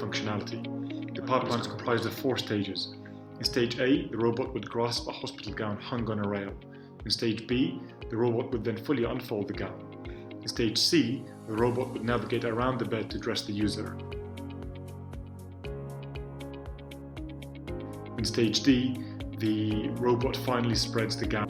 functionality. The pipeline is comprised of 4 stages. In stage A, the robot would grasp a hospital gown hung on a rail. In stage B, the robot would then fully unfold the gown. In stage C, the robot would navigate around the bed to dress the user. In stage D, the robot finally spreads the gown.